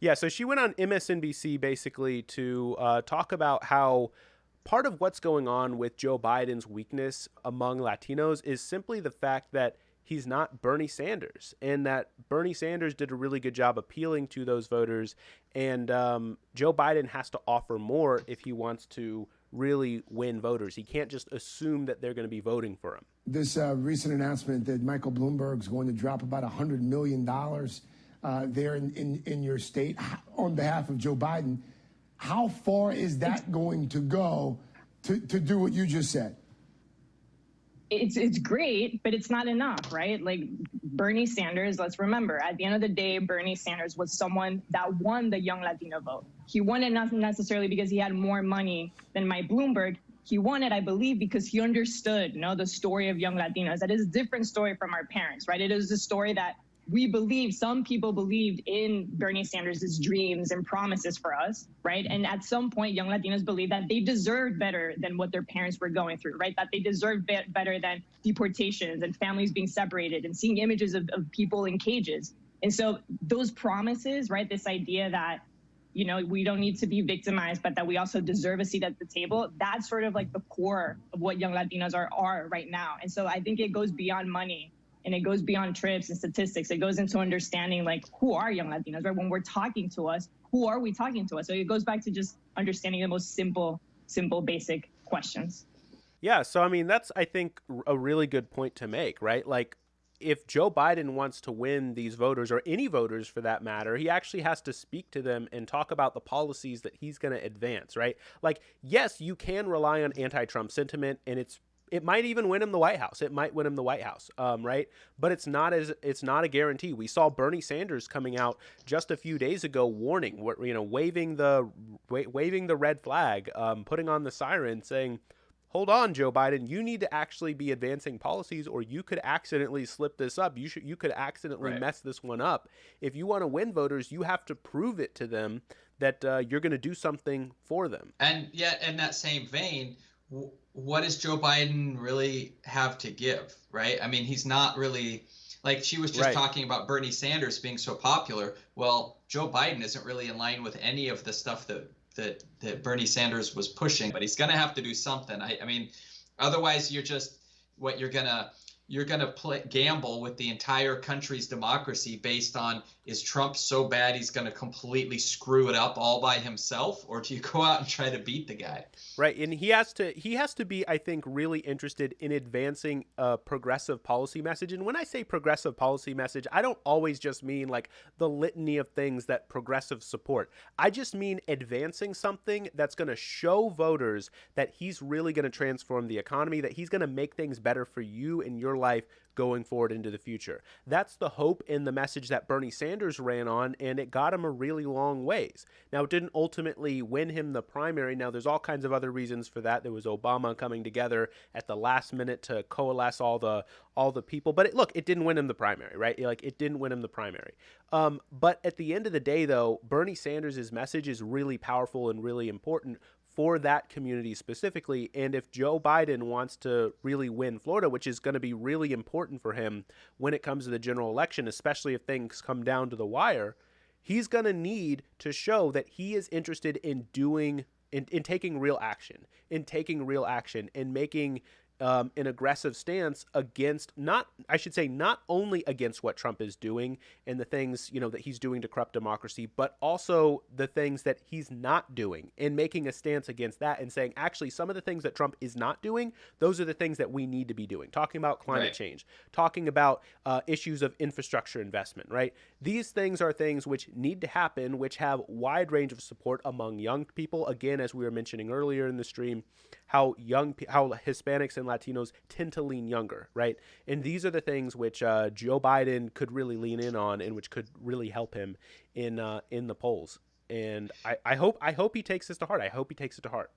Yeah, so she went on MSNBC basically to talk about how part of what's going on with Joe Biden's weakness among Latinos is simply the fact that he's not Bernie Sanders, and that Bernie Sanders did a really good job appealing to those voters, and Joe Biden has to offer more if he wants to really win voters. He can't just assume that they're going to be voting for him. This recent announcement that Michael Bloomberg's going to drop about $100 million there in your state on behalf of Joe Biden. How far is that going to go to do what you just said? It's great, but it's not enough, right? Like Bernie Sanders, let's remember, at the end of the day, Bernie Sanders was someone that won the young Latino vote. He won it not necessarily because he had more money than Mike Bloomberg. He won it, I believe, because he understood, the story of young Latinos. That is a different story from our parents, right? It is a story that some people believed in Bernie Sanders' dreams and promises for us, right? And at some point, young Latinos believed that they deserved better than what their parents were going through, right? That they deserved better than deportations and families being separated and seeing images of people in cages. And so those promises, right, this idea that, we don't need to be victimized, but that we also deserve a seat at the table, that's sort of like the core of what young Latinos are right now. And so I think it goes beyond money. And it goes beyond trips and statistics. It goes into understanding, like, who are young Latinos, right? When we're talking to us, who are we talking to us? So it goes back to just understanding the most simple, basic questions. Yeah, so I mean, that's, I think, a really good point to make, right? Like, if Joe Biden wants to win these voters, or any voters for that matter, he actually has to speak to them and talk about the policies that he's going to advance, right? Like, yes, you can rely on anti-Trump sentiment, and it might even win him the White House. It might win him the White House, right? But it's not a guarantee. We saw Bernie Sanders coming out just a few days ago, warning, waving the red flag, putting on the siren, saying, "Hold on, Joe Biden, you need to actually be advancing policies, or you could accidentally slip this up. You could accidentally mess this one up. If you want to win voters, you have to prove it to them that you're going to do something for them." And yet, in that same vein, what does Joe Biden really have to give, right? I mean, he's not really, like she was just talking about Bernie Sanders being so popular. Well, Joe Biden isn't really in line with any of the stuff that Bernie Sanders was pushing, but he's going to have to do something. I mean, otherwise you're going to gamble with the entire country's democracy based on, is Trump so bad he's going to completely screw it up all by himself, or do you go out and try to beat the guy? Right, and he has to be, I think, really interested in advancing a progressive policy message. And when I say progressive policy message, I don't always just mean like the litany of things that progressives support. I just mean advancing something that's going to show voters that he's really going to transform the economy, that he's going to make things better for you in your life going forward into the future. That's the hope in the message that Bernie Sanders ran on, and it got him a really long ways. Now, it didn't ultimately win him the primary. Now, there's all kinds of other reasons for that. There was Obama coming together at the last minute to coalesce all the people. But it didn't win him the primary, right? Like, it didn't win him the primary. But at the end of the day, though, Bernie Sanders' message is really powerful and really important for that community specifically. And if Joe Biden wants to really win Florida, which is going to be really important for him when it comes to the general election, especially if things come down to the wire, he's going to need to show that he is interested in taking real action, and making an aggressive stance against not only against what Trump is doing and the things, that he's doing to corrupt democracy, but also the things that he's not doing, and making a stance against that and saying, actually, some of the things that Trump is not doing, those are the things that we need to be doing. Talking about climate change, talking about issues of infrastructure investment, right? These things are things which need to happen, which have wide range of support among young people. Again, as we were mentioning earlier in the stream, how Hispanics and Latinos tend to lean younger, right? And these are the things which Joe Biden could really lean in on, and which could really help him in the polls. And I hope he takes this to heart. I hope he takes it to heart.